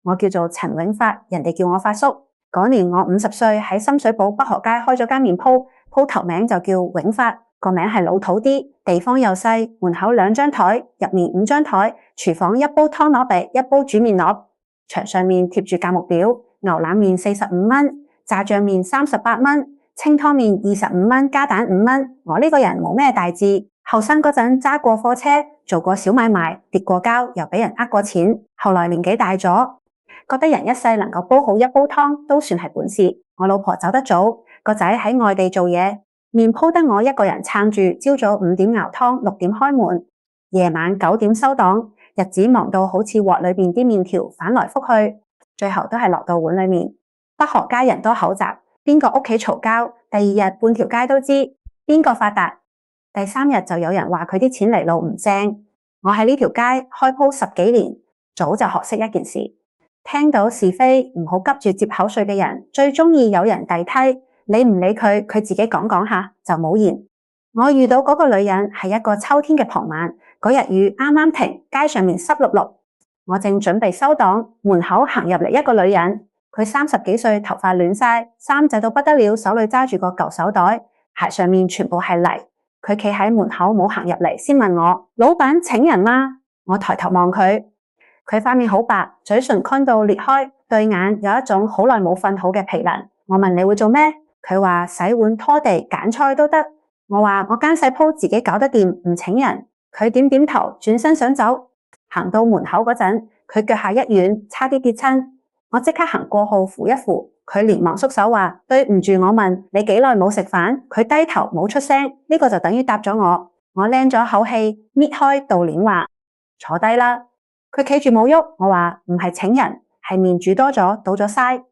我叫做陳永發，人哋叫我發叔。嗰年我50歲，喺深水埗北河街開咗間麵鋪，鋪頭名就叫永發，個名係老土啲，地方又細，門口2張台，入面5張台，廚房一煲湯螺餅，一煲煮麵螺，牆上面貼住價目表，牛腩麵45蚊，炸醬麵38蚊，清湯麵25蚊，加蛋5蚊。我呢個人冇咩大志，後生嗰陣揸過貨車，做過小買賣，跌過跤，又俾人呃過錢。後來年紀大咗，覺得人一世能夠煲好一煲湯都算係本事。我老婆走得早，個仔喺外地做嘢，麵鋪得我一個人撐住。朝早5點熬湯，6點開門，夜晚9點收檔，日子忙到好似鑊裏邊啲麵條反來覆去，最後都係落到碗裏面。北河街人多口雜，邊個屋企嘈交，第2日半條街都知邊個發達。第3日就有人話佢啲錢嚟路唔正。我喺呢條街開鋪10幾年，早就學識一件事，聽到是非唔好急住接口水嘅人，最中意有人遞梯，你唔理佢，佢自己講講下就冇言。我遇到嗰個女人係一個秋天嘅傍晚，嗰日雨啱啱停，街上面濕漉漉，我正準備收檔，門口行入嚟一個女人，佢30幾歲，頭髮亂晒，衫仔到不得了，手裏揸住個舊手袋，鞋上面全部係泥。佢企喺門口冇行入嚟，先問我：老闆請人嗎？我抬頭望佢，佢塊面好白，嘴唇坤到裂開，對眼有一種好耐冇瞓好嘅疲能。我問你會做咩？佢話洗碗、拖地、揀菜都得。我話我間細鋪自己搞得掂，唔請人。佢點點頭，轉身想走。行到門口嗰陣，佢腳下一軟，差啲跌親。我即刻行過號扶一扶，佢連忙縮手話：對唔住，我問你幾耐冇食飯？佢低頭冇出聲，呢個就等於答咗我。我靚咗口氣，搣開道簾話：坐低啦。佢企住冇喐，我話唔係請人，係麵煮多咗，倒咗嘥。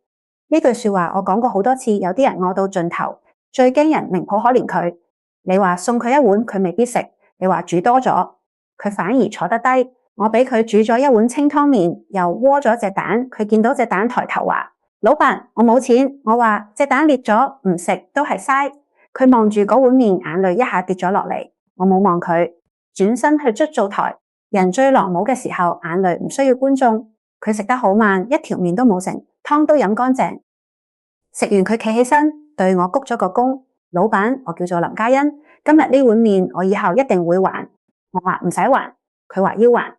呢句說話我講過好多次，有啲人餓到盡頭，最驚人名抱可憐佢。你話送佢一碗，佢未必食；你話煮多咗，佢反而坐得低。我俾佢煮咗一碗清湯麵，又窩咗隻蛋。佢見到隻蛋抬頭話：老闆，我冇錢。我話隻蛋裂咗，唔食都係嘥。佢望住嗰碗麵，眼淚一下跌咗落嚟。我冇望佢，轉身去捽灶台。人最狼冇嘅時候，眼淚唔需要觀眾。佢食得好慢，一條麵都冇剩，湯都飲乾淨。食完佢企起身，對我鞠咗個躬：老闆，我叫做林嘉欣，今日呢碗麵我以後一定會還。我話唔使還，佢話要還。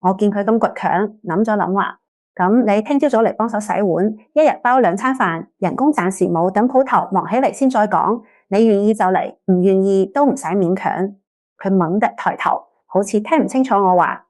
我見佢咁倔強，諗咗諗話：咁你聽朝早嚟幫手洗碗，一日包2餐飯，人工暫時冇，等鋪頭忙起嚟先再講。你願意就嚟，唔願意都唔使勉強。佢猛地抬頭，好似聽唔清楚我話。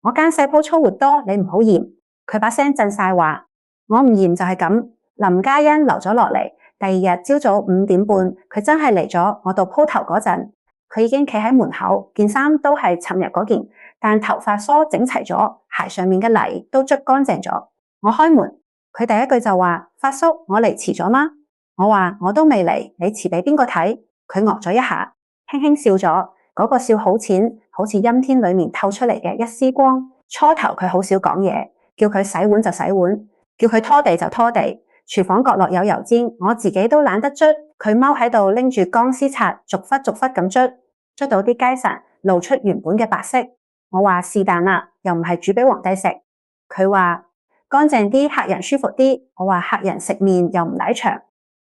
我間細鋪粗活多，你唔好嫌。佢把聲震晒話：我唔嫌就係咁。林嘉欣留咗落嚟，第2日朝早5點半，佢真係嚟咗我度鋪頭嗰陣，佢已經企喺門口，件衫都係尋日嗰件，但頭髮梳整齊咗，鞋上面嘅泥都捽乾淨咗。我開門，佢第一句就話：發叔，我嚟遲咗嗎？我話我都未嚟，你遲俾邊個睇？佢愕咗一下，輕輕笑咗，嗰個笑好淺，好似陰天裏面透出嚟嘅一絲光。初頭佢好少講嘢，叫佢洗碗就洗碗，叫佢拖地就拖地。廚房角落有油煎，我自己都懶得捽，佢踎喺度拎住鋼絲刷，逐忽逐忽咁捽到啲雞腎露出原本嘅白色。我話是但啦，又唔係煮俾皇帝食。佢話乾淨啲，客人舒服啲。我話客人食麵又唔舐牆。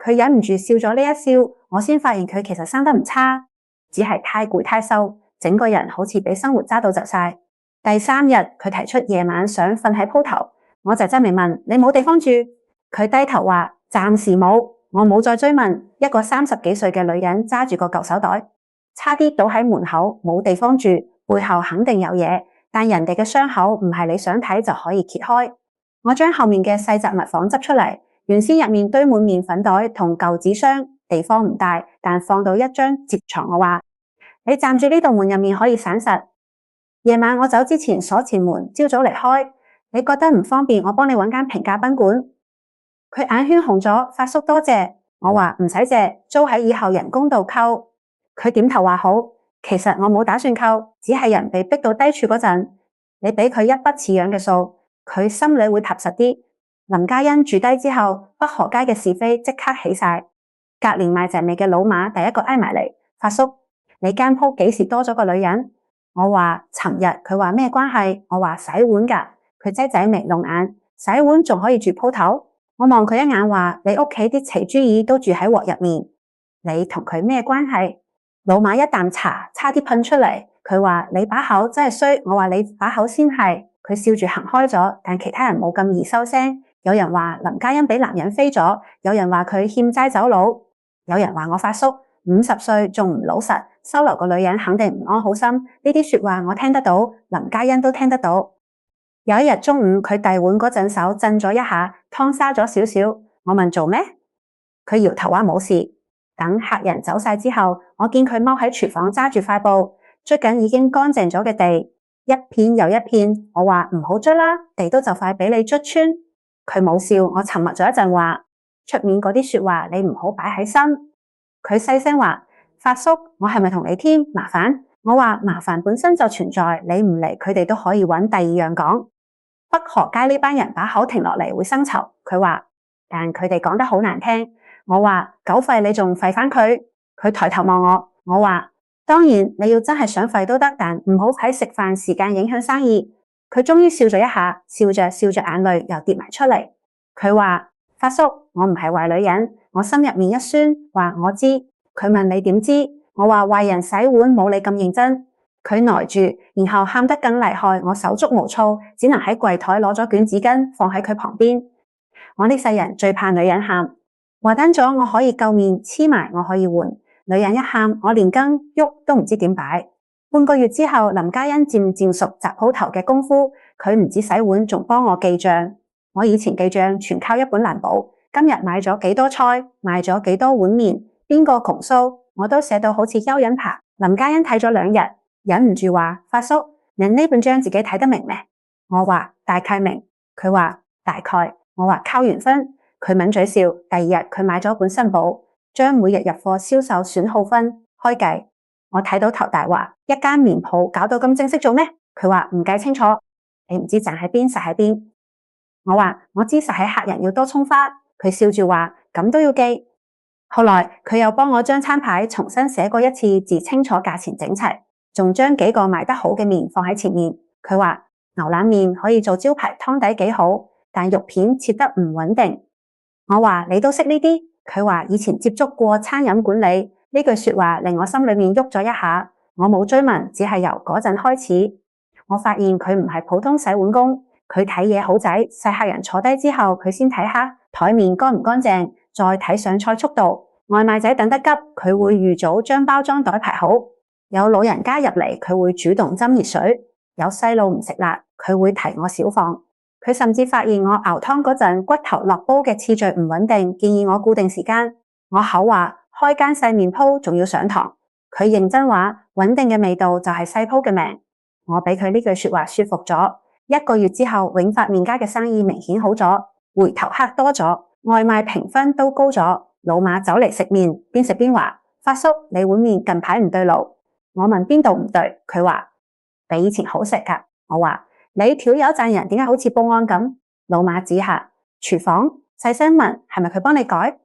佢忍唔住笑咗呢一笑，我先發現佢其實生得唔差，只係太攰太瘦，整個人好似俾生活揸到窒晒。第3日佢提出夜晚想瞓喺鋪頭，我就真係問：你冇地方住？佢低頭話：暫時冇。我冇再追問。一個30幾歲嘅女人揸住個舊手袋，差啲倒喺門口，冇地方住，背後肯定有嘢，但人哋嘅傷口唔係你想睇就可以揭開。我將後面嘅細雜物房執出嚟，原先入面堆滿麵粉袋同舊紙箱，地方唔大，但放到一張摺床。我話：你站住呢度門入面可以散實。夜晚我走之前鎖前門，朝早嚟開。你覺得唔方便，我幫你揾間平價賓館。佢眼圈紅咗，發叔多謝。我話唔使謝，租喺以後人工度扣。佢點頭話好。其實我冇打算扣，只係人被逼到低處嗰陣，你俾佢一筆似樣嘅數，佢心裏會踏實啲。林嘉欣住低之後，北河街嘅是非即刻起晒。隔年賣蛇味嘅老馬第一個挨埋嚟：發叔，你間鋪幾時多咗個女人？我話尋日。佢話咩關係？我話洗碗㗎。佢擠仔眉弄眼，洗碗仲可以住鋪頭？我望佢一眼話，你屋企啲奇豬耳都住喺鑊入面，你同佢咩關係？老馬一啖茶差啲噴出嚟，佢話你把口真係衰，我話你把口先係。佢笑住行開咗，但其他人冇咁易收聲。有人話林嘉欣俾男人飛咗，有人話佢欠債走佬，有人話我發叔50歲仲唔老實，收留個女人肯定唔安好心。呢啲說話我聽得到，林嘉欣都聽得到。有一日中午，佢遞碗嗰陣手震咗一下，湯沙咗少少。我問做咩？佢搖頭話冇事。等客人走晒之後，我見佢踎喺廚房揸住塊布，捽緊已經乾淨咗嘅地，一片又一片。我話唔好捽啦，地都就快俾你捽穿。佢冇笑，我沉默咗一陣話，出面嗰啲說話你唔好擺喺心。佢細聲話，發叔，我係咪同你添麻煩？我話麻煩本身就存在，你唔嚟佢哋都可以揾第二樣講。北河街呢班人把口停落嚟會生愁，佢話，但佢哋講得好難聽。我話狗吠你仲吠返佢？佢抬頭望我，我話當然你要真係想吠都得，但唔好喺食飯時間影響生意。佢終於笑咗一下，笑着眼淚又跌埋出嚟。佢話發叔，我唔係壞女人，我心入面一酸，話我知。佢問你點知？我話壞人洗碗冇你咁認真。佢呆住，然後喊得更厲害，我手足無措，只能喺櫃台攞咗卷紙巾放喺佢旁邊。我呢世人最怕女人喊。話單咗我可以垢面黐埋，我可以換。女人一喊，我連羹喐都唔知點擺。半個月之後，林嘉欣漸漸熟習鋪頭嘅功夫，佢唔止洗碗，仲幫我記賬。我以前記賬全靠一本難簿，今日買咗幾多菜，賣咗幾多碗麵，邊個窮蘇，我都寫到好似蚯蚓爬。林嘉欣睇咗2日，忍唔住話：發叔，你呢本賬自己睇得明咩？我話大概明。佢話大概。我話扣完分。佢抿嘴笑。第2日佢買咗本新簿，將每日入貨銷售損耗分開計。我睇到頭大話，一間麵鋪搞到咁正式做咩？佢話唔計清楚，你唔知賺喺邊實喺邊。我話我知實喺客人要多蔥花。佢笑住話咁都要記。後來佢又幫我將餐牌重新寫過一次，字清楚價錢整齊，仲將幾個賣得好嘅麵放喺前面。佢話牛腩麵可以做招牌，湯底幾好，但肉片切得唔穩定。我話你都識呢啲？佢話以前接觸過餐飲管理。呢句說話令我心裏面喐咗一下。我冇追問，只係由嗰陣開始，我發現佢唔係普通洗碗工，佢睇嘢好仔細。客人坐低之後，佢先睇下台面乾唔乾淨，再睇上菜速度。外賣仔等得急，佢會預早將包裝袋排好。有老人家入嚟，佢會主動斟熱水。有細路唔食辣，佢會提我少放。佢甚至發現我熬湯嗰陣骨頭落煲嘅次序唔穩定，建議我固定時間。我口話開間細麵鋪仲要上堂，佢認真話穩定嘅味道就係細鋪嘅命。我俾佢呢句說話說服咗。1個月之後，永發麵家嘅生意明顯好咗，回頭客多咗，外賣評分都高咗。老馬走嚟食麵，邊食邊話：發叔，你碗麵近排唔對路。我問邊度唔對，佢話比以前好食㗎。我話你條友讚人，點解好似報案咁？老馬指下廚房，細聲問係咪佢幫你改？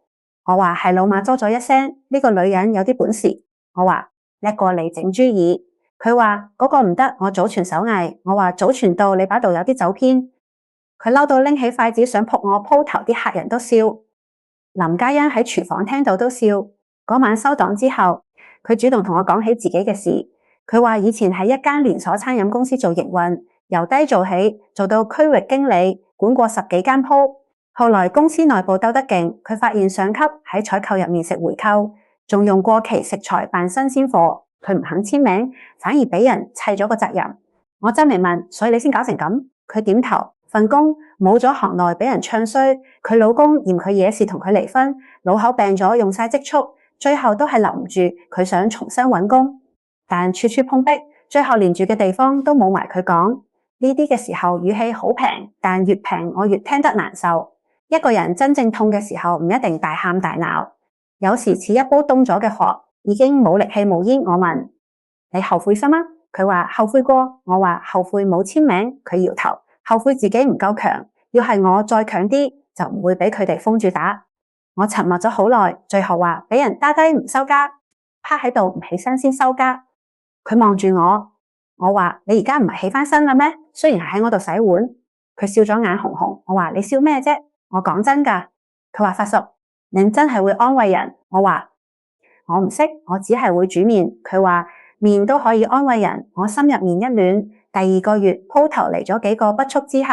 我話係。老馬多咗一聲，呢個女人有啲本事。我話叻過你整豬耳。佢話嗰個唔得，我祖傳手藝。我話祖傳到你把度有啲走偏。佢嬲到拎起筷子想撲我鋪頭，啲客人都笑。林嘉欣喺廚房聽到都笑。嗰晚收檔之後，佢主動同我講起自己嘅事。佢話以前喺一間連鎖餐飲公司做營運，由低做起，做到區域經理，管過10幾間鋪。後來公司內部鬥得勁，佢發現上級喺採購入面食回扣，仲用過期食材扮新鮮貨。佢唔肯簽名，反而俾人砌咗個責任。我真嚟問，所以你先搞成咁？佢點頭。份工冇咗行內俾人唱衰，佢老公嫌佢惹事同佢離婚，老口病咗用晒積蓄，最後都係留唔住。佢想重新揾工，但處處碰壁，最後連住嘅地方都冇埋佢講。呢啲嘅時候語氣好平，但越平我越聽得難受。一個人真正痛嘅時候唔一定大喊大鬧，有時似一煲凍咗嘅殼，已經冇力氣冇煙。我問你後悔心嗎？佢話後悔過。我話後悔冇簽名。佢搖頭。後悔自己唔夠強，要係我再強啲，就唔會俾佢哋封住打。我沉默咗好耐，最後話俾人打低唔收家，趴喺度唔起身先收家。佢望住我，我話你而家唔係起返身啦咩？雖然係喺我度洗碗。佢笑咗眼紅紅。我話你笑咩啫？我講真㗎。佢話發叔，你真係會安慰人。我話我唔識，我只係會煮麵。佢話麵都可以安慰人。我心入面一暖。第二個月鋪頭嚟咗幾個不速之客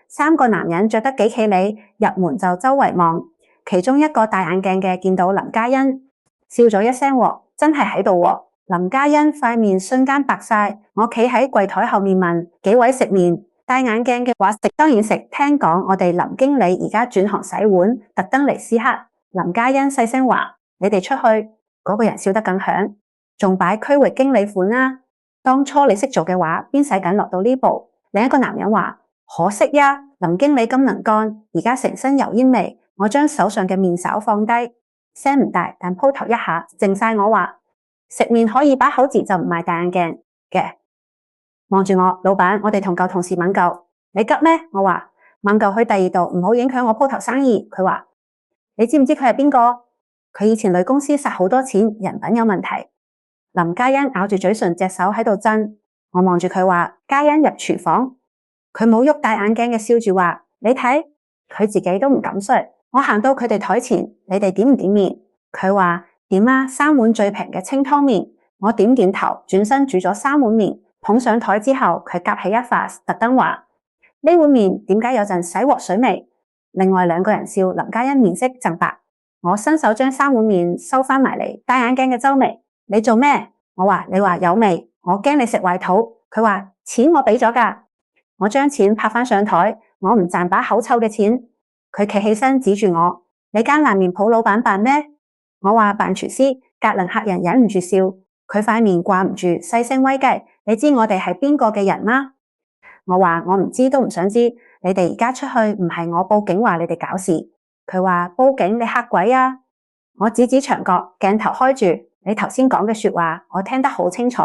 ，3個男人着得幾企理，入門就周圍望。其中一個戴眼鏡嘅見到林嘉欣，笑咗一聲，真係喺度喎。林嘉欣塊面瞬間白晒。我企喺櫃台後面問幾位食麵？戴眼鏡嘅話食當然食。聽講我哋林經理而家轉行洗碗，特登嚟試客。林嘉欣細聲話：你哋出去。嗰個人笑得更響，仲擺區域經理款啦。當初你識做嘅話，邊使緊落到呢步？另一個男人話：可惜呀，林經理咁能幹，而家成身油煙味。我將手上嘅麵勺放低，聲唔大，但鋪頭一下靜晒。我話食麵可以把口字，就唔係戴眼鏡嘅。望住我，老闆，我哋同舊同事問舊，你急咩？我話問舊去第二度，唔好影響我鋪頭生意。佢話你知唔知佢係邊個？佢以前女公司殺好多錢，人品有問題。林嘉欣咬住嘴唇，隻手喺度震。我望住佢話：嘉欣入廚房，佢冇喐，戴眼鏡嘅笑住話：你睇，佢自己都唔敢睡。我行到佢哋台前，你哋點唔點麵？佢話點啊，3碗最平嘅清湯麵。我點點頭，轉身煮咗3碗麵，捧上台之後，佢夾起一塊，特登話：呢碗麵點解有陣洗鑊水味？另外2個人笑，林嘉欣面色淨白。我伸手將3碗麵收翻埋嚟，戴眼鏡嘅周眉，你做咩？我話你話有味，我驚你食壞肚。佢話錢我俾咗㗎。我將錢拍翻上台，我唔賺把口臭嘅錢。佢企起身指住我：你間爛麵鋪老闆扮咩？我話扮廚師。隔鄰客人忍唔住笑，佢塊面掛唔住，細聲威雞：你知我哋係邊個嘅人嗎？我話我唔知都唔想知。你哋而家出去唔係我報警話你哋搞事。佢話報警你嚇鬼啊！我指指牆角，鏡頭開住，你頭先講嘅說話我聽得好清楚。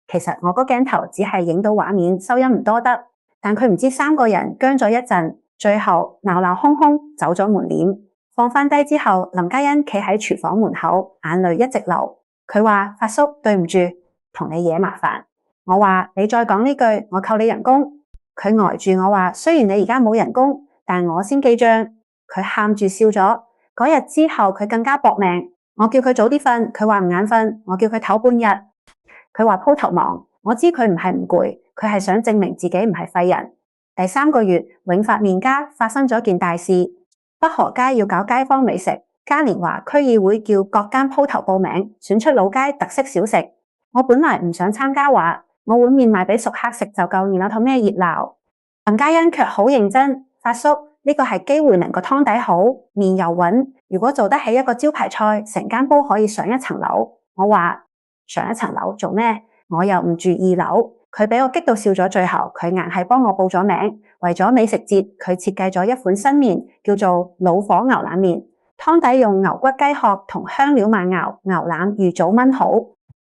其實我個鏡頭只係影到畫面，收音唔多得。但佢唔知3個人僵咗一陣，最後鬧鬧哄哄走咗門臉。放翻低之後，林嘉欣企喺廚房門口，眼淚一直流。佢話：發叔，對唔住，同你惹麻煩。我話你再講呢句，我扣你人工。佢呆住我話：雖然你而家冇人工，但我先記賬。佢喊住笑咗。嗰日之後，佢更加搏命。我叫佢早啲瞓，佢話唔眼瞓。我叫佢唞半日，佢話鋪頭忙。我知佢唔係唔攰，佢係想證明自己唔係廢人。第3個月，永發麵家發生咗件大事。北河街要搞街坊美食，嘉年華區議會叫各間鋪頭報名，選出老街特色小食。我本來唔想參加，話我碗麵賣俾熟客食就夠，然後氹咩熱鬧。林嘉欣卻好認真，發叔，呢個係機會，令個湯底好，麵又穩。如果做得起一個招牌菜，成間煲可以上1層樓。我話上1層樓做咩？我又唔住2樓。佢俾我激到笑咗。最後佢硬係幫我報咗名。為咗美食節，佢設計咗一款新麵，叫做老火牛腩麵。湯底用牛骨雞殼同香料慢熬，牛腩預早炆好，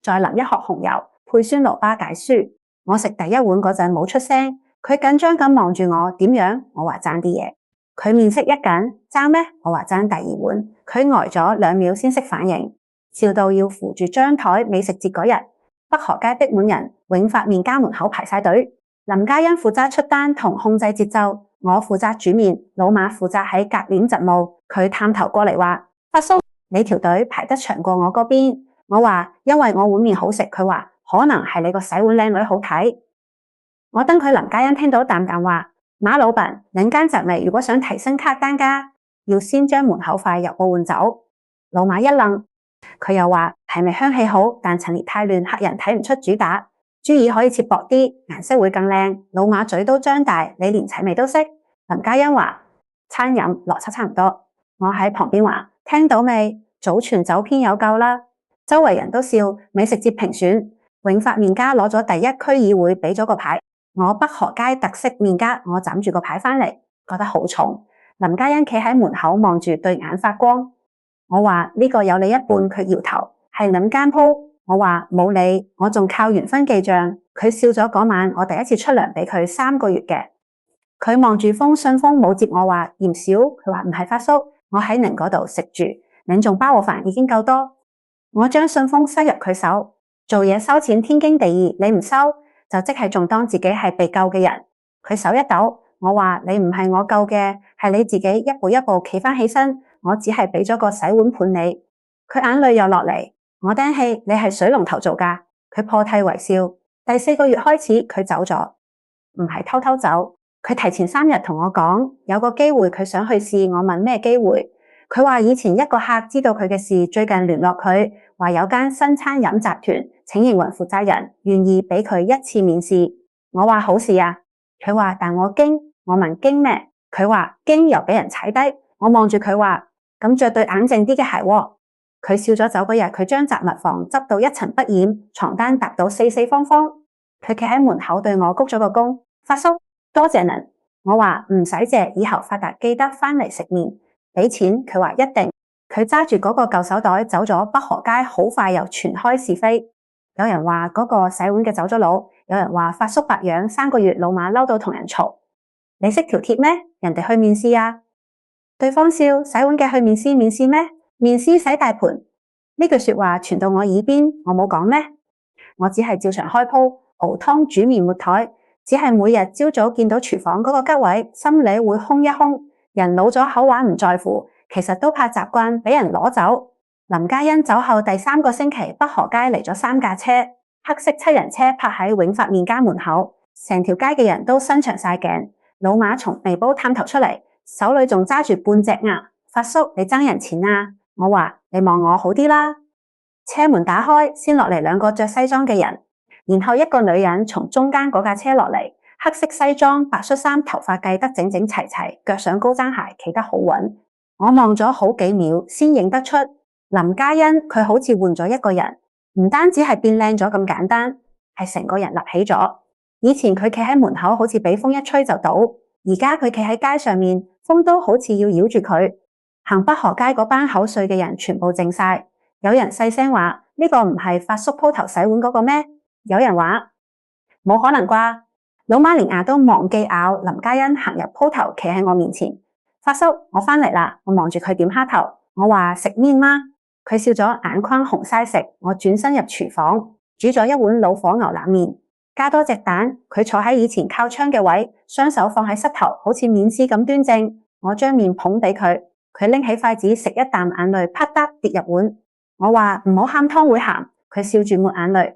再淋1殼紅油，配酸蘿蔔解酥。我食第1碗嗰陣冇出聲，佢緊張咁望住我，點樣？我話爭啲嘢。佢面色一緊，爭咩？我話爭第2碗。佢呆咗2秒先識反應，笑到要扶住張台。美食節嗰日，北河街逼滿人，永發麵家門口排晒隊。林嘉欣負責出單同控制節奏，我負責煮麵，老馬負責喺隔簾執務。佢探頭過嚟話：發叔，你條隊排得長過我嗰邊。我話因為我碗麵好食。佢話可能係你個洗碗靚女好睇。我等佢林嘉欣聽到淡淡話：馬老闆，人間雜味，如果想提升卡單價，要先將門口塊油布換走。老馬一愣，佢又話係咪香氣好？但陳列太亂，客人睇唔出主打。豬耳可以切薄啲，顏色會更靚。老馬嘴都張大，你連齊味都識。林嘉欣話餐飲邏輯差唔多。我喺旁邊話聽到未？祖傳走偏有救啦。周圍人都笑。美食節評選，永發麵家攞咗第1區議會，俾咗個牌。我北河街特色麵家，我斬住個牌返嚟，覺得好重。林嘉欣企喺門口望住，對眼發光。我話呢個有你一半，佢搖頭，係兩間鋪。我話冇理，我仲靠緣分記賬。佢笑咗。嗰晚我第一次出糧俾佢3個月嘅。佢望住封信封冇接我話嫌少。佢話唔係發叔，我喺寧嗰度食住，您仲包我飯已經夠多。我將信封塞入佢手。做嘢收錢天經地義，你唔收就即係仲當自己係被救嘅人。佢手一抖，我話你唔係我救嘅，係你自己一步一步企返起身，我只係俾咗個洗碗盤你。佢眼淚又落嚟，我釘氣，你係水龍頭做㗎。佢破涕為笑。第4個月開始，佢走咗，唔係偷偷走。佢提前3日同我講，有個機會佢想去試。我問咩機會？佢話以前一個客知道佢嘅事，最近聯絡佢，話有間新餐飲集團請營運負責人，願意俾佢1次面試。我話好事啊。佢話但我驚。我問驚咩？佢話驚又俾人踩低。我望住佢話咁着對硬淨啲嘅鞋喎。佢笑咗走嗰日，佢將雜物房執到一塵不染，床單搭到四四方方。佢企喺門口對我鞠咗個躬，發叔多謝您。我話唔使謝，以後發達記得返嚟食麵，俾錢。佢話一定。佢揸住嗰個舊手袋走咗北河街，好快又傳開是非。有人話嗰個洗碗嘅走咗佬，有人話發叔白養3個月，老馬嬲到同人嘈。你識條鐵咩？人哋去面試啊！對方笑，洗碗嘅去面試咩？面試洗大盤。呢句說話傳到我耳邊，我冇講咩？我只係照常開鋪熬湯煮麵抹台，只係每日朝早見到廚房嗰個吉位，心裏會空一空。人老咗口話唔在乎，其實都怕習慣俾人攞走。林嘉欣走後第3個星期，北河街嚟咗3架車，黑色7人車泊喺永發麵家門口，成條街嘅人都伸長晒頸。老馬從微波探頭出嚟，手裏仲揸住半隻鴨。發叔，你爭人錢啊？我話你望我好啲啦。車門打開，先落嚟2個着西裝嘅人，然後一個女人從中間嗰架車落嚟，黑色西裝、白恤衫，頭髮計得整整齊齊，腳上高踭鞋，企得好穩。我望咗好幾秒，先認得出林嘉欣，佢好似換咗一個人，唔單止係變靚咗咁簡單，係成個人立起咗。以前佢企喺門口，好似俾風一吹就倒，而家佢企喺街上面，風都好似要繞住佢。行北河街嗰班口碎嘅人全部靜晒，有人細聲話呢個唔係發叔鋪頭洗碗嗰個咩？有人話冇可能啩？老馬連牙都忘記咬。林嘉欣行入鋪頭，企喺我面前。發叔，我返嚟啦。我望住佢點蝦頭，我話食麵嗎？佢笑咗，眼眶紅晒食。我轉身入廚房，煮咗一碗老火牛腩麵。加多隻蛋，佢坐喺以前靠窗嘅位，雙手放喺膝頭，好似面試咁端正。我將麵捧俾佢，佢拎起筷子食一啖，眼淚啪嗒跌入碗。我話唔好喊湯會鹹，佢笑住抹眼淚。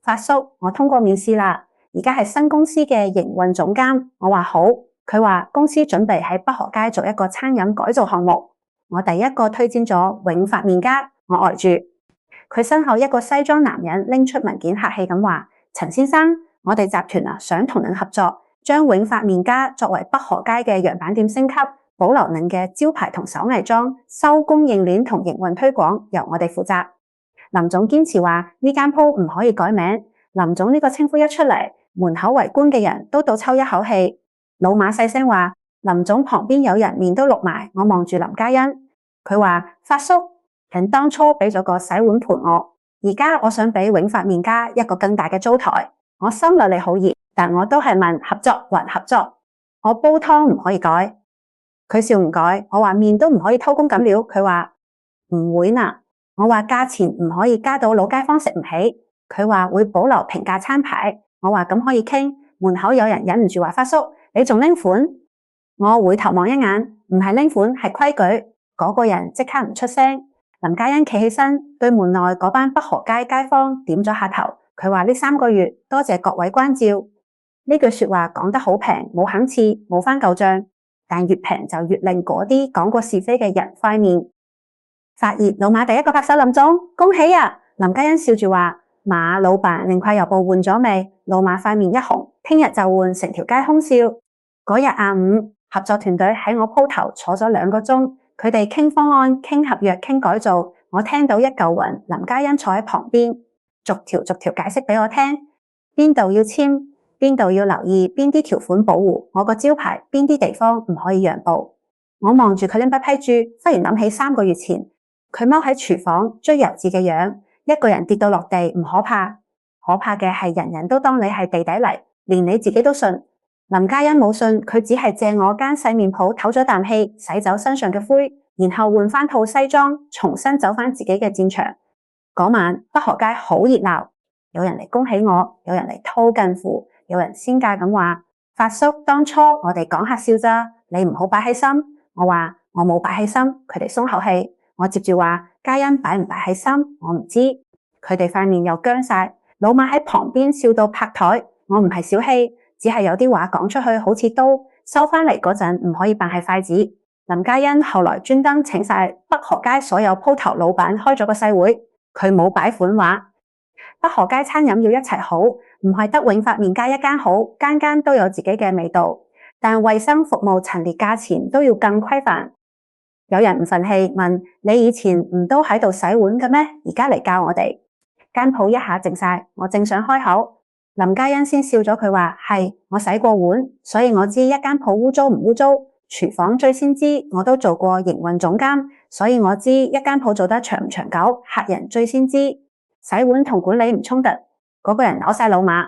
發叔，我通過面試啦，而家係新公司嘅營運總監。我話好，佢話公司準備喺北河街做一個餐飲改造項目。我第一個推薦咗永發麵家，我呆住。佢身後一個西裝男人拎出文件，客氣咁話。陳先生，我哋集團想同您合作，將永發麵家作為北河街嘅樣板店升級，保留您嘅招牌同手藝裝，收供應鏈同營運推廣由我哋負責。林總堅持話呢間鋪唔可以改名。林總呢個稱呼一出嚟，門口圍觀嘅人都倒抽一口氣。老馬細聲話，林總旁邊有人面都綠埋。我望住林嘉欣，佢話發叔，您當初俾咗個洗碗盤我。而家我想俾永發麵家一個更大嘅租台，我心裏好熱，但我都係問合作還合作。我煲湯唔可以改，佢笑唔改。我話麵都唔可以偷工減料，佢話唔會嗱。我話價錢唔可以加到老街坊食唔起，佢話會保留平價餐牌。我話咁可以傾。門口有人忍唔住話發叔，你仲拎款？我回頭望一眼，唔係拎款係規矩。嗰個人即刻唔出聲。林嘉欣企起身，對門內嗰班北河街街坊點咗下頭。佢話呢3個月多謝各位關照。呢句說話講得好平，冇肯刺，冇翻舊賬，但越平就越令嗰啲講過是非嘅人塊面發熱。老馬第一個拍手，林總恭喜啊！林嘉欣笑住話：馬老闆令塊油布換咗未？老馬塊面一紅，聽日就換，成條街空笑。嗰日下午，合作團隊喺我鋪頭坐咗2個鐘。佢哋傾方案、傾合約、傾改造，我聽到一嚿雲。林嘉欣坐喺旁邊，逐條解釋俾我聽，邊度要簽，邊度要留意，邊啲條款保護我個招牌，邊啲地方唔可以讓步。我望住佢拎筆批注，忽然諗起3個月前，佢踎喺廚房追油漬嘅樣，一個人跌到落地唔可怕，可怕嘅係人人都當你係地底泥，連你自己都信。林嘉欣冇信，佢只係借我間洗麵鋪唞咗啖氣，洗走身上嘅灰，然後換翻套西裝，重新走翻自己嘅戰場。嗰晚北河街好熱鬧，有人嚟恭喜我，有人嚟套近乎，有人先價咁話：發叔，當初我哋講下笑咋，你唔好擺喺心。我話我冇擺喺心，佢哋鬆口氣。我接住話嘉欣擺唔擺喺心，我唔知。佢哋塊面又僵晒。老馬喺旁邊笑到拍台。我唔係小氣，只係有啲話講出去好似刀，收返嚟嗰陣唔可以扮係筷子。林嘉欣後來專登請晒北河街所有鋪頭老闆開咗個細會，佢冇擺款話北河街餐飲要一齊好，唔係得永發麵家一間好，間間都有自己嘅味道，但衛生服務陳列價錢都要更規範。有人唔忿氣問：你以前唔都喺度洗碗嘅咩？而家嚟教我哋。間鋪一下靜晒，我正想開口，林嘉欣先笑咗，佢話係我洗過碗，所以我知一間鋪污糟唔污糟。廚房最先知，我都做過營運總監，所以我知一間鋪做得長唔長久，客人最先知。洗碗同管理唔衝突。嗰個人攞晒老馬，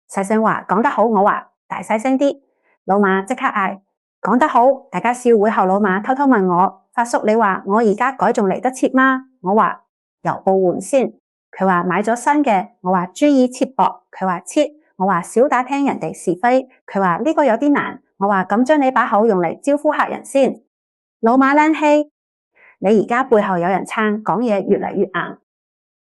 細聲話講得好。我話大細聲啲，老馬即刻嗌講得好。大家笑。會後老馬偷偷問我：發叔，你話我而家改仲嚟得切嗎？我話由布換先。佢話買咗新嘅。我話注意切薄。佢話切。我話少打聽人哋是非。佢話呢個有啲難。我話咁將你把口用嚟招呼客人先。老馬冷氣，你而家背後有人撐，講嘢越嚟越硬。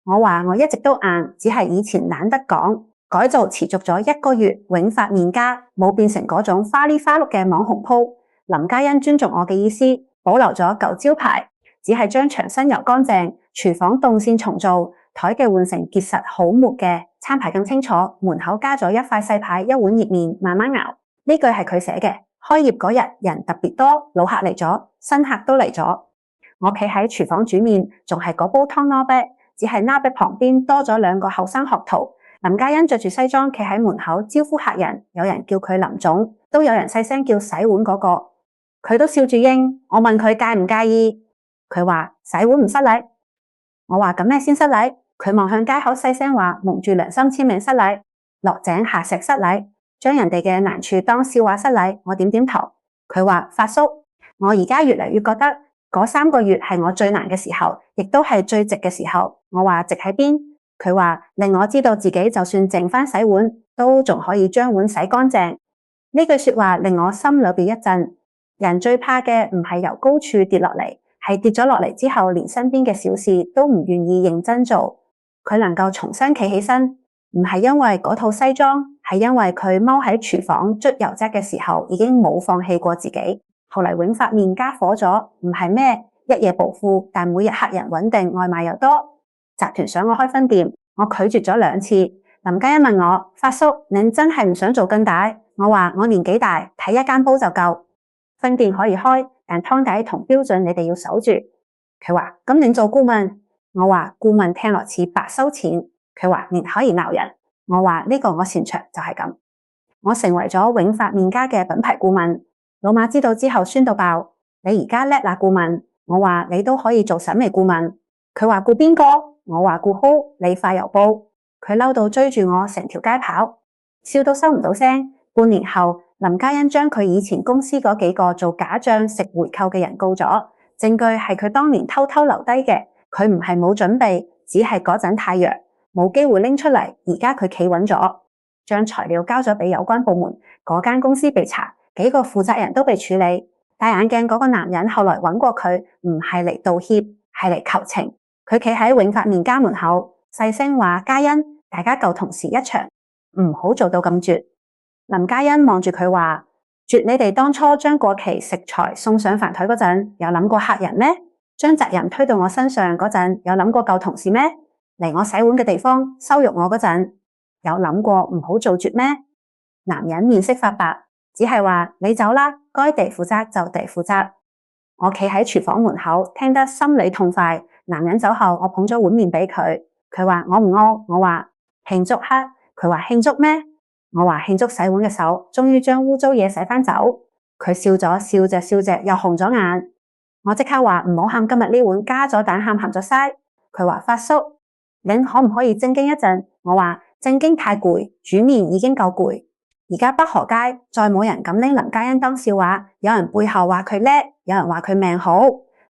我話我一直都硬，只係以前懶得講。改造持續咗1個月，永發麵家冇變成嗰種花里花碌嘅網紅鋪。林嘉欣尊重我嘅意思，保留咗舊招牌，只係將牆身油乾淨，廚房動線重做，台嘅換成結實好木嘅，餐牌更清楚，門口加咗一塊細牌，一碗熱麵慢慢熬。呢句係佢寫嘅。開業嗰日人特別多，老客嚟咗，新客都嚟咗。我企喺廚房煮麵，仲係嗰煲湯鍋啤，只係鍋啤旁邊多咗2個後生學徒。林嘉欣着住西裝企喺門口招呼客人，有人叫佢林總，都有人細聲叫洗碗嗰個。佢都笑住應。我問佢介唔介意，佢話洗碗唔失禮。我話咁咩先失禮？佢望向街口細聲話蒙住良心簽名失禮，落井下石失禮，將人哋嘅難處當笑話失禮。我點點頭。佢話發叔，我而家越嚟越覺得嗰3個月係我最難嘅時候，亦都係最值嘅時候。我話值喺邊？佢話令我知道自己就算剩返洗碗，都仲可以將碗洗乾淨。呢句說話令我心裏邊一震。人最怕嘅唔係由高處跌落嚟，係跌咗落嚟之後，連身邊嘅小事都唔願意認真做。佢能夠重新企起身，唔係因為嗰套西裝，係因為佢踎喺廚房捽油漬嘅時候，已經冇放棄過自己。後嚟永發麵家火咗，唔係咩一夜暴富，但每日客人穩定，外賣又多。集團想我開分店，我拒絕咗2次。林嘉欣問我：發叔，你真係唔想做更大？我話我年紀大，睇一間煲就夠。分店可以開，但湯底同標準你哋要守住。佢話咁你做顧問？我話顧問聽落似白收錢。佢話你可以鬧人。我話呢個我擅長，就係咁。我成為咗永發麵家嘅品牌顧問。老馬知道之後酸到爆。你而家叻啦顧問。我話你都可以做審美顧問。佢話顧邊個？我話顧好理髮油煲。佢嬲到追住我成條街跑，笑到收唔到聲。半年後，林嘉欣將佢以前公司嗰幾個做假賬食回扣嘅人告咗，證據係佢當年偷偷留低嘅。佢唔係冇準備，只係嗰陣太弱，冇機會拎出嚟。而家佢企穩咗，將材料交咗俾有關部門，嗰間公司被查，幾個負責人都被處理。戴眼鏡嗰個男人後來揾過佢，唔係嚟道歉，係嚟求情。佢企喺永發麵家門口，細聲話：嘉欣，大家舊同事一場，唔好做到咁絕。林嘉欣望住佢話：絕你哋當初將過期食材送上飯台嗰陣，有諗過客人咩？將責任推到我身上嗰陣，有諗過舊同事咩？嚟我洗碗嘅地方羞辱我嗰陣，有諗過唔好做絕咩？男人面色發白，只係話你走啦，該地負責就地負責。我企喺廚房門口，聽得心裏痛快。男人走後，我捧咗碗麵俾佢。佢話我唔餓。我話慶祝黑。佢話慶祝咩？我話慶祝洗碗嘅手終於將污糟嘢洗返走。佢笑咗，笑隻笑隻又紅咗眼。我即刻話唔好喊，今日呢碗加咗蛋，喊咗嘥。佢話發叔，你可唔可以正經一陣？我話正經太攰，煮麵已經夠攰。而家北河街再冇人敢拎林嘉欣當笑話，有人背後話佢叻，有人話佢命好。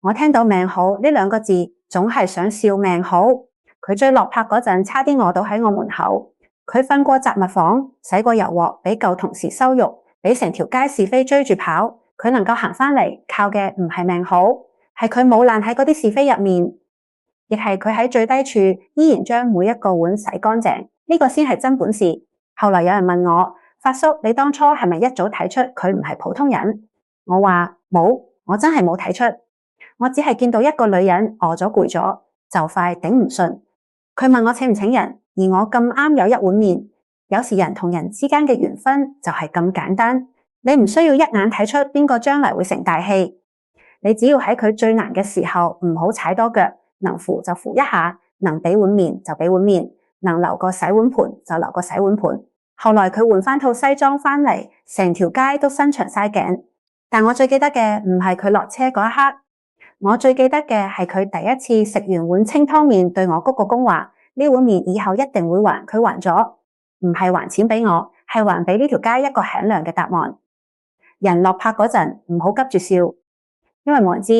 我聽到命好呢2個字，總係想笑命好。佢最落魄嗰陣，差啲餓到喺我門口。佢瞓過雜物房，洗過油鑊，俾舊同事羞辱，俾成條街是非追住跑，佢能夠行返嚟，靠嘅唔係命好，係佢冇爛喺嗰啲是非入面，亦係佢喺最低處依然將每一個碗洗乾淨，呢個先係真本事。後來有人問我，發叔，你當初係咪一早睇出佢唔係普通人？我話冇，我真係冇睇出，我只係見到一個女人餓咗攰咗，就快頂唔順。佢問我請唔請人，而我咁啱有一碗麵。有時人同人之間嘅緣分就係咁簡單，你唔需要一眼睇出邊個將來會成大器，你只要喺佢最難嘅時候唔好踩多腳，能扶就扶一下，能俾碗麵就俾碗麵，能留個洗碗盤就留個洗碗盤。後來佢換翻套西裝返嚟，成條街都伸長晒頸。但我最記得嘅唔係佢落車嗰一刻，我最記得嘅係佢第一次食完碗清湯麵對我鞠個躬話，呢碗麵以後一定會還，佢還咗。唔係還錢俾我，係還俾呢條街一個響亮嘅答案。人落魄嗰陣唔好急住笑，因為冇人知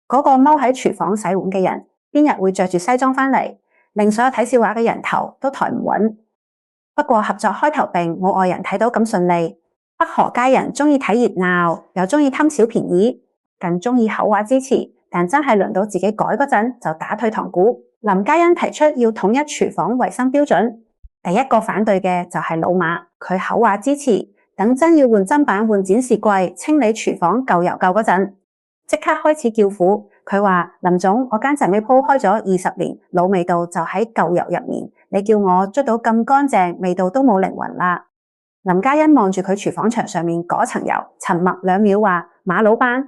嗰個踎喺廚房洗碗嘅人邊日會着住西裝返嚟，令所有睇笑話嘅人頭都抬唔穩。不過合作開頭並冇外人睇到咁順利。北河街人鍾意睇熱鬧，又鍾意貪小便宜，更鍾意口話支持，但真係輪到自己改嗰陣就打退堂鼓。林嘉欣提出要統一廚房衛生標準。第一個反對嘅就係老馬，佢口話支持，等真要換砧板換展示櫃清理廚房舊油垢嗰陣，即刻開始叫苦。佢話林總，我間蛇尾鋪開咗20年，老味道就喺舊油入面，你叫我捽到咁乾淨，味道都冇靈魂啦。林嘉欣望住佢廚房牆上面嗰層油，沉默2秒話馬老闆，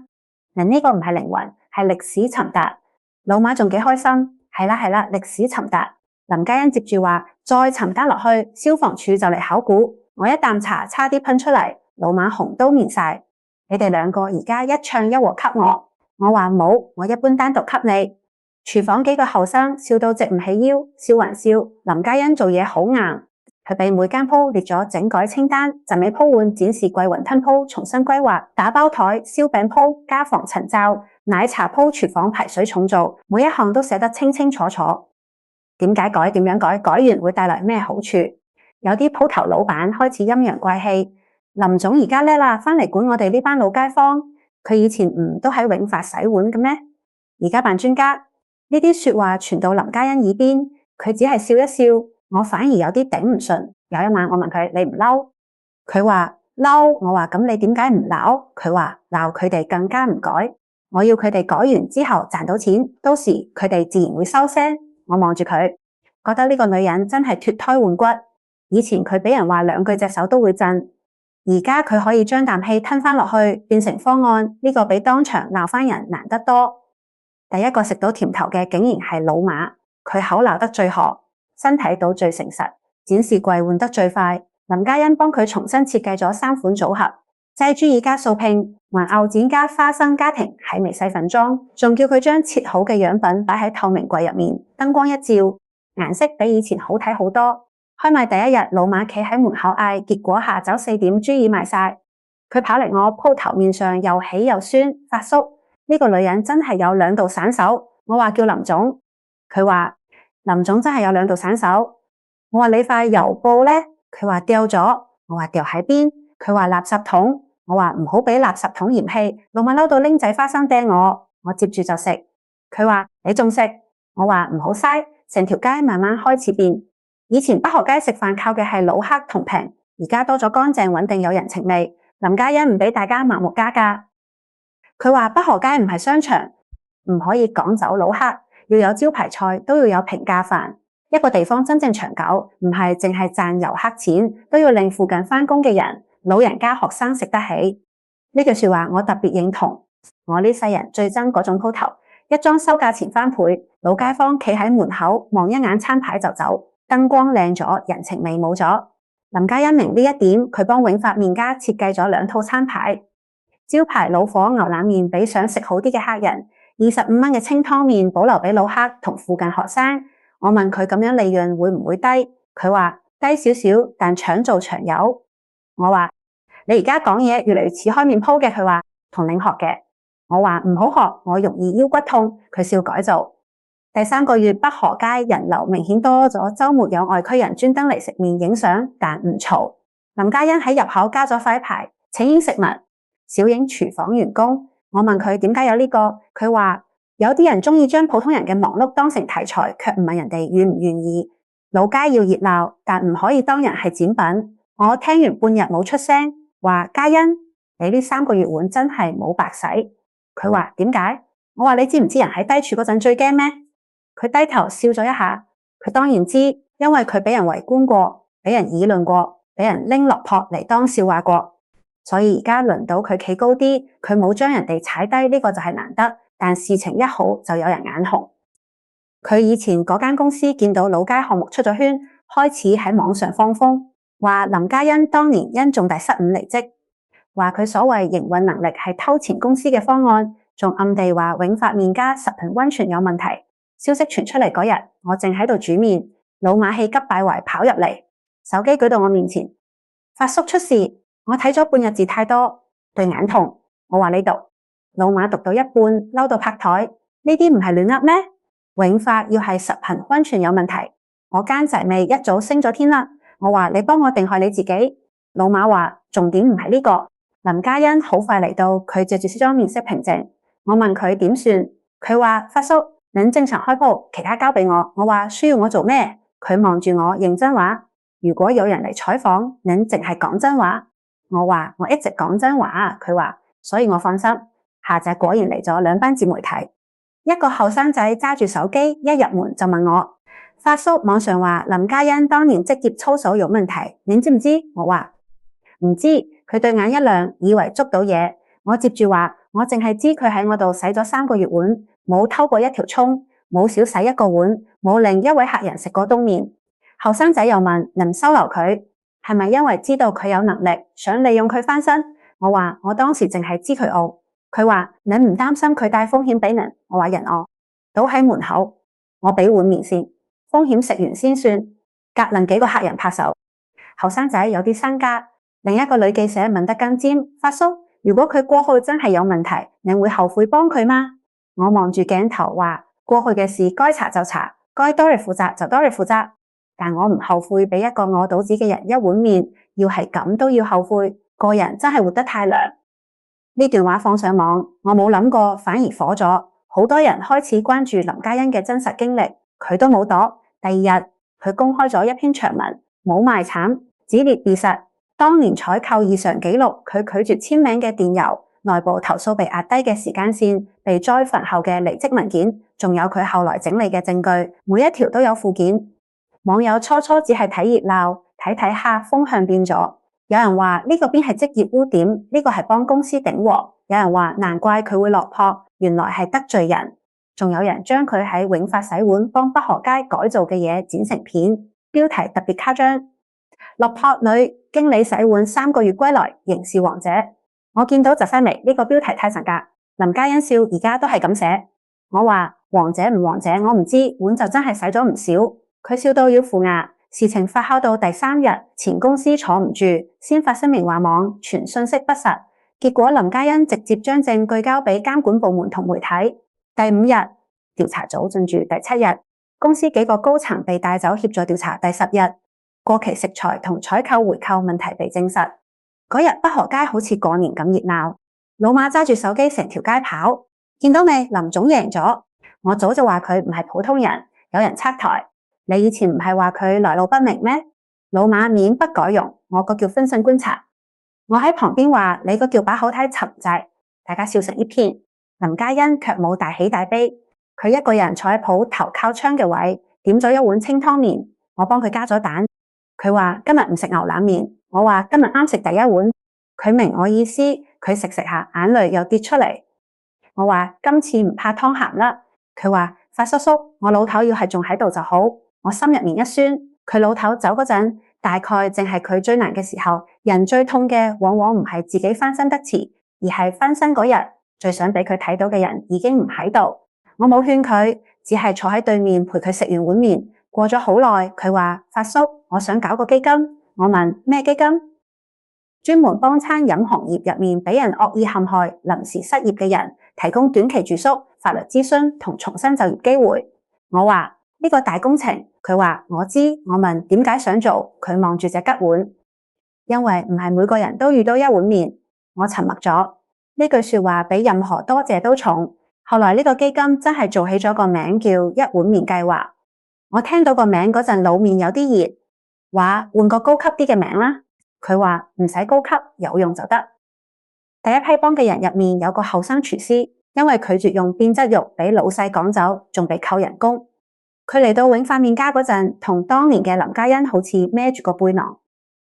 呢個唔係靈魂，係歷史尋達。老馬仲幾開心，係啦，歷史尋達。林嘉欣接住話，再尋達落去，消防處就嚟考古。我一啖茶差啲噴出嚟，老馬紅都面晒。你哋2個而家一唱一和給我。我話冇，我一般單獨給你。廚房幾個後生笑到直唔起腰，笑還笑。林嘉欣做嘢好硬，佢俾每間鋪列咗整改清單，就尾鋪換展示櫃雲吞鋪重新規劃，打包台燒餅鋪家防塵罩，奶茶鋪廚房排水重做，每一項都寫得清清楚楚。點解改？點樣改？改完會帶來咩好處？有啲鋪頭老闆開始陰陽怪氣。林總而家叻啦，返嚟管我哋呢班老街坊。佢以前唔都喺永發洗碗嘅咩？而家扮專家。呢啲說話傳到林嘉欣耳邊，佢只係笑一笑。我反而有啲頂唔順。有一晚我問佢：你唔嬲？佢話嬲。我話咁你點解唔鬧？佢話鬧佢哋更加唔改。我要佢哋改完之後賺到錢，到時佢哋自然會收聲。我望住佢，覺得呢個女人真係脫胎換骨。以前佢俾人話2句隻手都會震，而家佢可以將啖氣吞返落去，變成方案。呢個比當場鬧返人難得多。第一個食到甜頭嘅竟然係老馬，佢口鬧得最河，身體倒最誠實，展示櫃換得最快。林嘉欣幫佢重新設計咗3款組合，劑珠耳加素拼，還牛展加花生家庭喺微細粉裝，仲叫佢將切好嘅樣品擺喺透明櫃入面，燈光一照，顏色比以前好睇好多。開賣第一日，老馬企喺門口嗌，結果下晝4點珠耳賣晒。佢跑嚟我鋪頭面上又喜又酸，發叔，呢個女人真係有2道散手。我話叫林總，佢話林總真係有2道散手。我話你塊郵報呢？佢話掉咗。我話掉喺邊？佢話垃圾桶。我話唔好俾垃圾桶嫌棄。老馬嬲到拎仔花生掟我，我接住就食。佢話你仲食？我話唔好嘥，成條街慢慢開始變。以前北河街食飯靠嘅係老黑同平，而家多咗乾淨穩定有人情味。林嘉欣唔俾大家盲目加價。佢話北河街唔係商場，唔可以趕走老黑，要有招牌菜，都要有平價飯。一個地方真正長久，唔係淨係賺遊客錢，都要令附近返工嘅人、老人家、學生食得起。呢句說話我特別認同。我呢世人最憎嗰種鋪頭，一裝修價錢翻倍，老街坊企喺門口望一眼餐牌就走，燈光靚咗，人情味冇咗。林嘉欣明呢一點，佢幫永發麵家設計咗2套餐牌，招牌老火牛腩麵俾想食好啲嘅客人，25蚊嘅清湯麵保留俾老客同附近學生。我問佢咁樣利潤會唔會低？佢話低少少，但長做長有。我話你而家講嘢越嚟越似開麵鋪嘅。佢話同領學嘅。我話唔好學，我容易腰骨痛。佢笑改造。第3個月北河街人流明顯多咗，週末有外區人專登嚟食麵影相，但唔嘈。林嘉欣喺入口加咗塊牌，請英食物，小影廚房員工。我問佢點解有呢個，佢話有啲人鍾意將普通人嘅忙碌當成題材，卻唔問人哋願唔願意。老街要熱鬧，但唔可以當人係展品。我聽完半日冇出聲，話嘉欣，你呢3個月碗真係冇白洗。佢話點解？我話你知唔知人喺低處嗰陣最驚咩？佢低頭笑咗一下，佢當然知，因為佢俾人圍觀過，俾人議論過，俾人拎落撲嚟當笑話過。所以而家輪到佢企高啲，佢冇將人哋踩低，呢個就係難得。但事情一好就有人眼紅。佢以前嗰間公司見到老街項目出咗圈，開始喺網上放風，話林嘉欣當年因重大失誤離職，話佢所謂營運能力係偷錢公司嘅方案，仲暗地話永發麵家食品溫泉有問題。消息傳出嚟嗰日，我正喺度煮麵，老馬氣急敗壞跑入嚟，手機舉到我面前，發叔出事，我睇咗半日字太多，對眼痛。我話你讀，老馬讀到一半嬲到拍台，呢啲唔係亂噏咩？永發要係食品溫泉有問題，我奸仔味一早升咗天啦。我話你幫我定害你自己。老馬話重點唔係呢個。林嘉欣好快嚟到，佢借住少咗面色平靜。我問佢點算，佢話發叔，您正常開鋪，其他交俾我。我話需要我做咩？佢望住我認真話，如果有人嚟採訪，您淨係講真話。我話我一直講真話。佢話所以我放心。下晝果然嚟咗2班自媒體。一個後生仔揸住手機，一入門就問我，發叔，網上話林嘉欣當年職業操守有問題，您知唔知？我話唔知。佢對眼一亮，以為捉到嘢。我接住話，我淨係知佢喺我度洗咗3個月碗，冇偷過一條蔥，冇少洗一個碗，冇令一位客人食過冬麵。後生仔又問，能收留佢係咪因為知道佢有能力，想利用佢翻身？我話我當時淨係知佢傲。佢話你唔擔心佢帶風險俾人？我話人餓倒喺門口，我俾碗麵先，風險食完先算。隔鄰幾個客人拍手。後生仔有啲身家。另一個女記者問得更尖，發叔，如果佢過去真係有問題，你會後悔幫佢嗎？我望住鏡頭話，過去嘅事該查就查，該 Dory 負責就 Dory 負責，但我唔後悔俾一個餓肚子嘅人一碗麵，要係咁都要後悔，個人真係活得太涼。呢段話放上網，我冇諗過，反而火咗，好多人開始關注林嘉欣嘅真實經歷，佢都冇躲。第二日，佢公開咗一篇長文，冇賣慘，只列事實。當年採購異常記錄，佢拒絕簽名嘅電郵，內部投訴被壓低嘅時間線，被災墳後嘅離職文件，仲有佢後來整理嘅證據，每一條都有附件。網友初初只係睇熱鬧，睇睇下風向變咗。有人話呢個邊係職業污點，呢個係幫公司頂鑊。有人話難怪佢會落魄，原來係得罪人。仲有人將佢喺永發洗碗幫北河街改造嘅嘢剪成片，標題特別誇張。落魄女經理洗碗3個月歸來，仍是王者。我見到就皺眉，呢個標題太神格。林嘉欣笑，而家都係咁寫。我話王者唔王者，我唔知，碗就真係洗咗唔少。佢笑到要扶牙。事情發酵到第3日，前公司坐唔住，先發聲明話網傳信息不實。結果林嘉欣直接將證據交俾監管部門同媒體。第5日，調查組進駐。第7日，公司幾個高層被帶走協助調查。第10日，過期食材同採購回扣問題被證實。嗰日北河街好似過年咁熱鬧，老馬揸住手機成條街跑。見到未？林總贏咗。我早就話佢唔係普通人。有人拆台。你以前唔係話佢來路不明咩？老馬面不改容，我個叫分身觀察。我喺旁邊話你個叫把口太沉滯，大家笑成一片。林嘉欣卻冇大喜大悲，佢一個人坐喺鋪頭靠窗嘅位，點咗一碗清湯麵，我幫佢加咗蛋。佢話今日唔食牛腩麵，我話今日啱食第一碗。佢明我意思，佢食食下眼淚又跌出嚟。我話今次唔怕湯鹹啦。佢話發叔叔，我老頭要係仲喺度就好。我心入面一酸，佢老頭走嗰陣，大概正係佢最難嘅時候。人最痛嘅往往唔係自己翻身得遲，而係翻身嗰日最想俾佢睇到嘅人已經唔喺度。我冇勸佢，只係坐喺對面陪佢食完碗麵。過咗好耐，佢話發叔，我想搞個基金。我問咩基金？專門幫餐飲行業入面俾人惡意陷害、臨時失業嘅人提供短期住宿、法律諮詢同重新就業機會。我話呢個大工程，佢話我知。我問點解想做，佢望住隻吉碗，因為唔係每個人都遇到一碗麵。我沉默咗。呢句說話比任何多謝都重。後來呢個基金真係做起咗個名叫一碗麵計劃。我聽到個名嗰陣，腦面有啲熱，話換個高級啲嘅名啦。佢話唔使高級，有用就得。第一批幫嘅人入面有個後生廚師，因為拒絕用變質肉俾老細趕走，仲被扣人工。佢嚟到永發麵家嗰陣，同當年嘅林嘉欣好似孭住個背囊，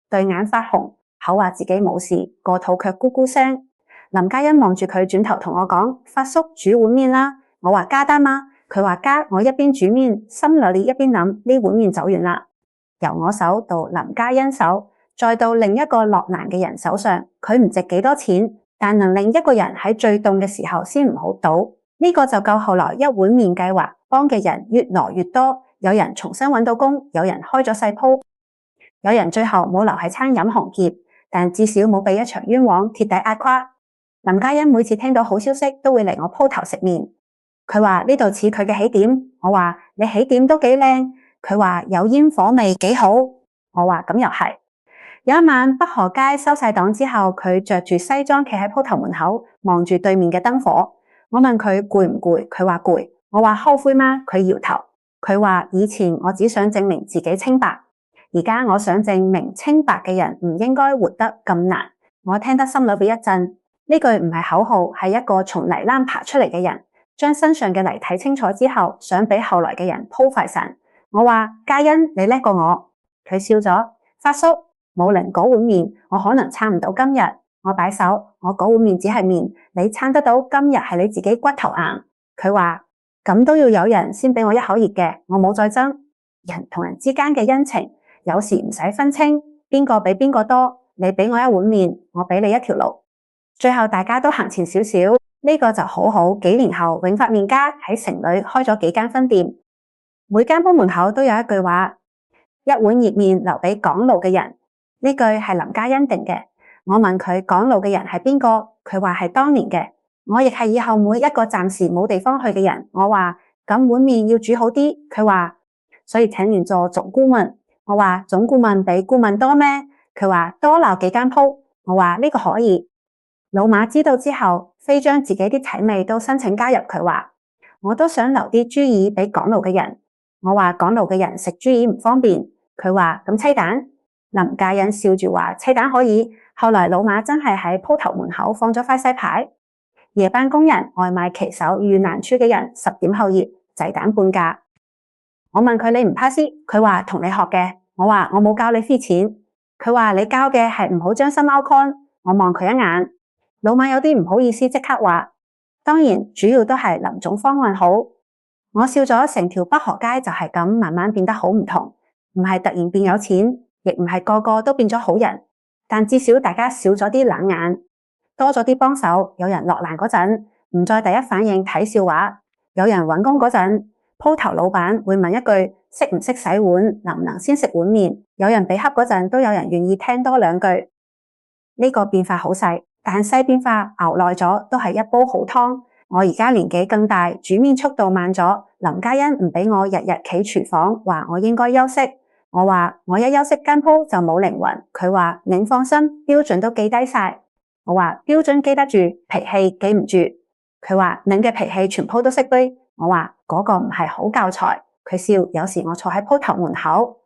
對眼發紅，口話自己冇事，個肚卻咕咕聲。林嘉欣望住佢，轉頭同我講：發叔煮碗麵啦。我話加單嗎？佢話加。我一邊煮麵，心裏一邊諗呢碗麵走完啦。由我手到林嘉欣手，再到另一個落難嘅人手上，佢唔值幾多錢，但能令一個人喺最凍嘅時候先唔好倒。呢個就夠後來一碗麵計劃幫嘅人越來越多，有人重新揾到工，有人開咗細鋪，有人最後冇留喺餐飲行業，但至少冇被一場冤枉鐵底壓垮。林嘉欣每次聽到好消息都會嚟我鋪頭食麵。佢話呢度似佢嘅起點。我話你起點都幾靚。佢話有煙火味幾好。我話咁又係。有一晚北河街收晒檔之後，佢着住西裝企喺鋪頭門口望住對面嘅燈火。我問佢攰唔攰，佢話攰。我話後悔嗎？佢搖頭。佢話以前我只想證明自己清白，而家我想證明清白嘅人唔應該活得咁難。我聽得心裏邊一震。呢句唔係口號，係一個從泥欄爬出嚟嘅人，將身上嘅泥睇清楚之後，想俾後來嘅人鋪塊散。我話嘉欣，你叻過我。佢笑咗。發叔，冇能嗰碗麵，我可能撐唔到今日。我擺手，我嗰碗麵只係麵，你撐得到今日係你自己骨頭硬。佢話咁都要有人先俾我一口熱嘅，我冇再爭。人同人之間嘅恩情，有時唔使分清邊個比邊個多。你俾我一碗麵，我俾你一條路。最後大家都行前少少，呢個就好好。幾年後，永發麵家喺城裏開咗幾間分店，每間鋪門口都有一句話：一碗熱麵留俾趕路嘅人。呢句係林嘉欣定嘅。我問佢趕路嘅人係邊個，佢話係當年嘅。我亦係以後每一個暫時冇地方去嘅人。我話咁碗麵要煮好啲，佢話所以請人做總顧問。我話總顧問比顧問多咩？佢話多鬧幾間鋪。我話呢個可以。老馬知道之後，非將自己啲體味都申請加入。佢話我都想留啲豬耳俾趕路嘅人。我話趕路嘅人食豬耳唔方便。佢話咁雞蛋？林嘉欣笑住話雞蛋可以。後來老馬真係喺鋪頭門口放咗塊細牌：夜班工人、外賣騎手遇難處嘅人10點後熱，仔蛋半價。我問佢你唔怕師？佢話同你學嘅。我話我冇教你飛錢。佢話你教嘅係唔好將心拗 con。我望佢一眼。老馬有啲唔好意思，即刻話當然主要都係林總方案好。我笑咗，成條北河街就係咁慢慢變得好唔同，唔係突然變有錢，亦唔係個個都變咗好人，但至少大家少咗啲冷眼，多咗啲幫手。有人落難嗰陣唔再第一反應睇笑話，有人搵工嗰陣鋪頭老闆會問一句識唔識洗碗，能唔能先食碗麵。有人被恰嗰陣都有人願意聽多兩句。呢個變化好細，但細變化熬耐咗都係一煲好湯。我而家年紀更大，煮麵速度慢咗。林嘉欣唔俾我日日企廚房，話我應該休息。我話我一休息間鋪就冇靈魂。佢話您放心，標準都記低晒。我話標準記得住，脾氣記唔住。佢話您嘅脾氣全鋪都識背。我話嗰個唔係好教材。佢笑。有時我坐喺鋪頭門口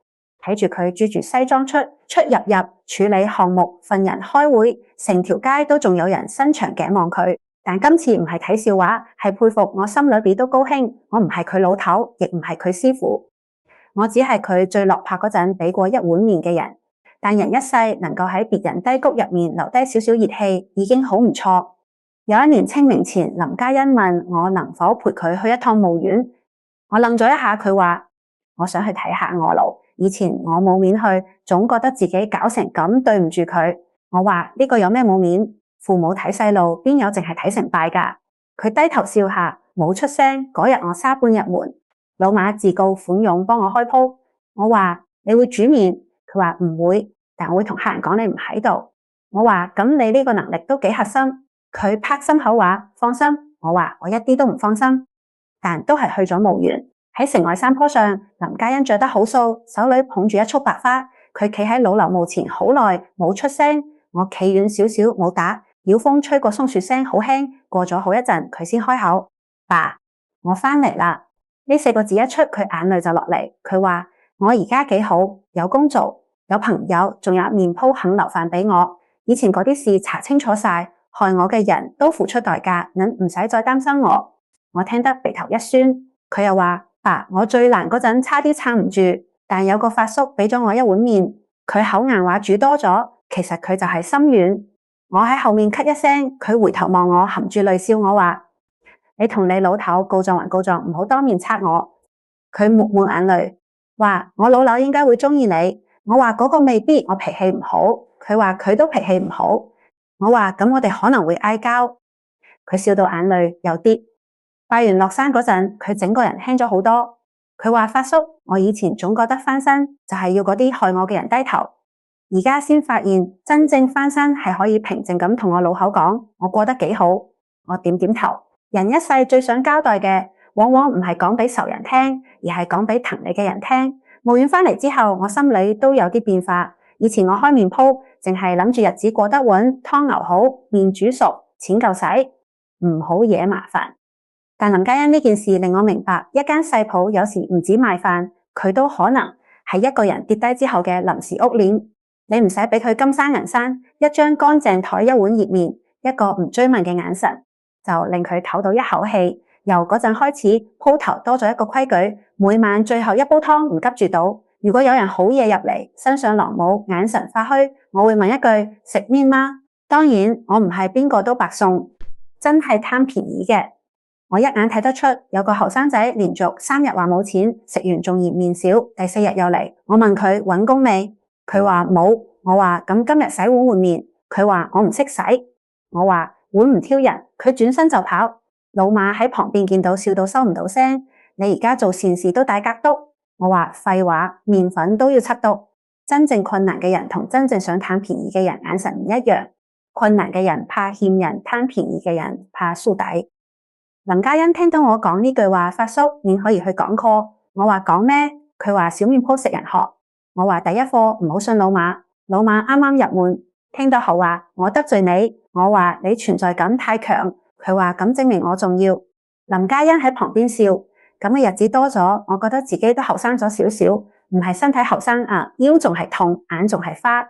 睇住佢着住西裝出入處理項目，訓人開會，成條街都仲有人伸長頸望佢。但今次唔係睇笑話，係佩服。我心裏邊都高興。我唔係佢老頭，亦唔係佢師傅，我只係佢最落魄嗰陣俾過一碗麵嘅人。但人一世能夠喺別人低谷入面留低少少熱氣，已經好唔錯。有一年清明前，林嘉欣問我能否陪佢去一趟墓園。我愣咗一下，佢話我想去睇下我老。以前我冇面去，總覺得自己搞成咁對唔住佢。我話呢個有咩冇面？父母睇細路，邊有淨係睇成敗㗎？佢低頭笑下，冇出聲。嗰日我沙半日門，老馬自告奮勇幫我開鋪。我話你會煮麵？佢話唔會，但我會同客人講你唔喺度。我話咁你呢個能力都幾核心。佢拍心口話放心。我話我一啲都唔放心，但都係去咗墓園。喺城外山坡上，林嘉欣着得好素，手裏捧住一束白花。佢企喺老樓墓前好耐冇出聲。我企遠少少冇打，妖風吹過松樹聲好輕，過咗好一陣，佢先開口：爸，我返嚟啦。呢4個字一出，佢眼淚就落嚟。佢話：我而家幾好，有工做，有朋友，仲有面鋪肯留飯俾我。以前嗰啲事查清楚晒，害我嘅人都付出代價，您唔使再擔心我。我聽得鼻頭一酸。佢又話：爸，我最難嗰陣差啲撐唔住，但有個發叔俾咗我一碗麵，佢口硬話煮多咗，其實佢就係心軟。我喺後面咳一聲，佢回頭望我，含住淚笑我話：你同你老頭告狀還告狀，唔好當面測我。佢抹抹眼淚，話我老劉應該會鍾意你。我話嗰個未必，我脾氣唔好。佢話佢都脾氣唔好。我話咁我哋可能會嗌交。佢笑到眼淚又跌。拜完落山嗰陣，佢整個人輕咗好多。佢話：發叔，我以前總覺得翻身就係要嗰啲害我嘅人低頭，而家先發現真正翻身係可以平靜咁同我老口講，我過得幾好。我點點頭。人一世最想交代嘅，往往唔係講俾仇人聽，而係講俾疼你嘅人聽。墓園返嚟之後，我心裏都有啲變化。以前我開麵鋪，淨係諗住日子過得穩，湯牛好，麵煮熟，錢夠使，唔好惹麻煩。但林嘉欣呢件事令我明白，一間細鋪有時唔止賣飯，佢都可能係一個人跌低之後嘅臨時屋鏈。你唔使俾佢金山銀山，一張乾淨台，一碗熱麵，一個唔追問嘅眼神，就令佢唞到一口氣。由嗰陣開始，鋪頭多咗一個規矩，每晚最後一煲湯唔急住倒。如果有人好夜入嚟，身上狼冇，眼神發虛，我會問一句：食麵嗎？當然，我唔係邊個都白送，真係貪便宜嘅。我一眼睇得出，有個後生仔連續3日話冇錢，食完仲嫌麵少，第4日又嚟。我問佢搵工未？佢話冇。我話咁今日洗碗換麵？佢話我唔識洗。我話碗唔挑人。佢轉身就跑。老馬喺旁邊見到笑到收唔到聲。你而家做善事都帶格督？我話廢話，麵粉都要測督。真正困難嘅人同真正想貪便宜嘅人眼神唔一樣。困難嘅人怕欠人，貪便宜嘅人怕輸底。林嘉欣聽到我講呢句話，發叔，你可以去講課。我話講咩？佢話小麵鋪識人學。我話第一課唔好信老馬。老馬啱啱入門，聽到後話我得罪你。我話你存在感太強。佢話咁證明我重要。林嘉欣喺旁邊笑。咁嘅日子多咗，我覺得自己都後生咗少少，唔係身體後生啊，腰仲係痛，眼仲係花。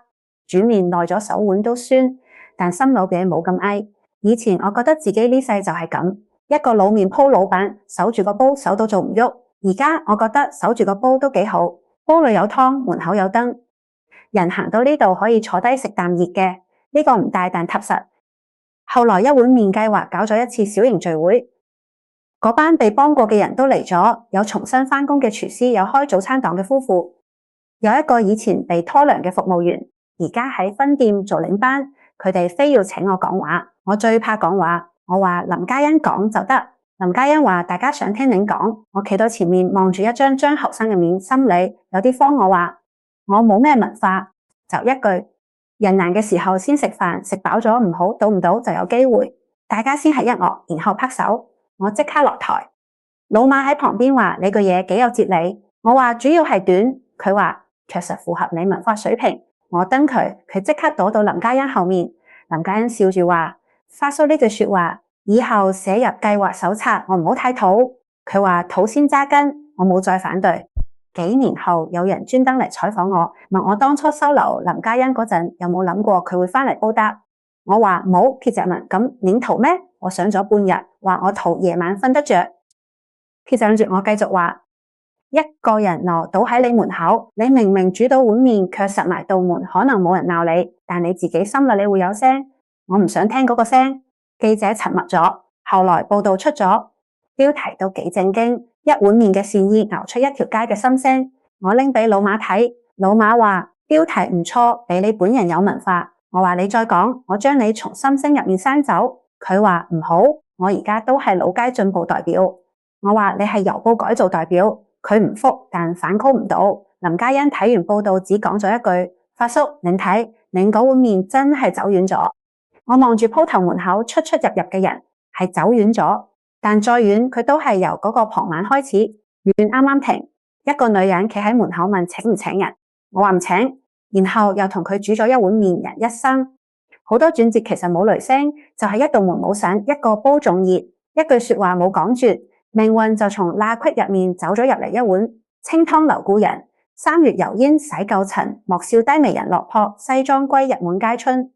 煮麵耐咗手腕都酸，但心老嘅冇咁翳。以前我覺得自己呢世就係咁。一個老麵鋪老闆守住個煲守到做唔喐，而家我覺得守住個煲都幾好，煲裏有湯，門口有燈，人行到呢度可以坐低食啖熱嘅，呢個唔大但踏實。後來一碗麵計劃搞咗一次小型聚會，嗰班被幫過嘅人都嚟咗，有重新返工嘅廚師，有開早餐檔嘅夫婦，有一個以前被拖糧嘅服務員，而家喺分店做領班，佢哋非要請我講話，我最怕講話。我話林嘉欣講就得。林嘉欣話大家想聽您講。我企到前面望住一張張後生嘅面，心裏有啲慌。我話我冇咩文化，就一句：人難嘅時候先食飯，食飽咗唔好，倒唔到就有機會。大家先係一樂，然後拍手。我即刻落台。老馬喺旁邊話：你句嘢幾有哲理。我話主要係短。佢話確實符合你文化水平。我瞪佢，佢即刻躲到林嘉欣後面。林嘉欣笑住話：發叔呢句說話以後寫入計劃手冊，我唔好太土。佢話土先紮根，我冇再反對。幾年後有人專登嚟採訪我，問我當初收留林嘉欣嗰陣有冇諗過佢會返嚟報答。我話冇。記者問：咁您圖咩？我想咗半日，話我圖夜晚瞓得着。記者諗住我繼續話：一個人倒喺你門口，你明明煮到碗麵，卻實埋道門，可能冇人鬧你，但你自己心裏你會有聲。我唔想聽嗰個聲。記者沉默咗。後來報道出咗，標題都幾正經，一碗麵嘅善意熬出一條街嘅心聲。我拎俾老馬睇，老馬話標題唔錯，比你本人有文化。我話你再講，我將你從心聲入面刪走。佢話唔好，我而家都係老街進步代表。我話你係郵報改造代表。佢唔覆，但反 call 唔到。林嘉欣睇完報道，只講咗一句：發叔，您睇，您嗰碗麵真係走遠咗。我望住鋪頭門口出出入入嘅人，係走遠咗，但再遠佢都係由嗰個傍晚開始，遠啱啱停。一個女人企喺門口問請唔請人，我話唔請，然後又同佢煮咗一碗麵，人一生。好多轉折其實冇雷聲，就係一道門冇上，一個煲仲熱，一句說話冇講絕，命運就從罅隙入面走咗入嚟一碗清湯留故人。3月油煙洗舊塵，莫笑低微人落魄，西裝歸日滿街春。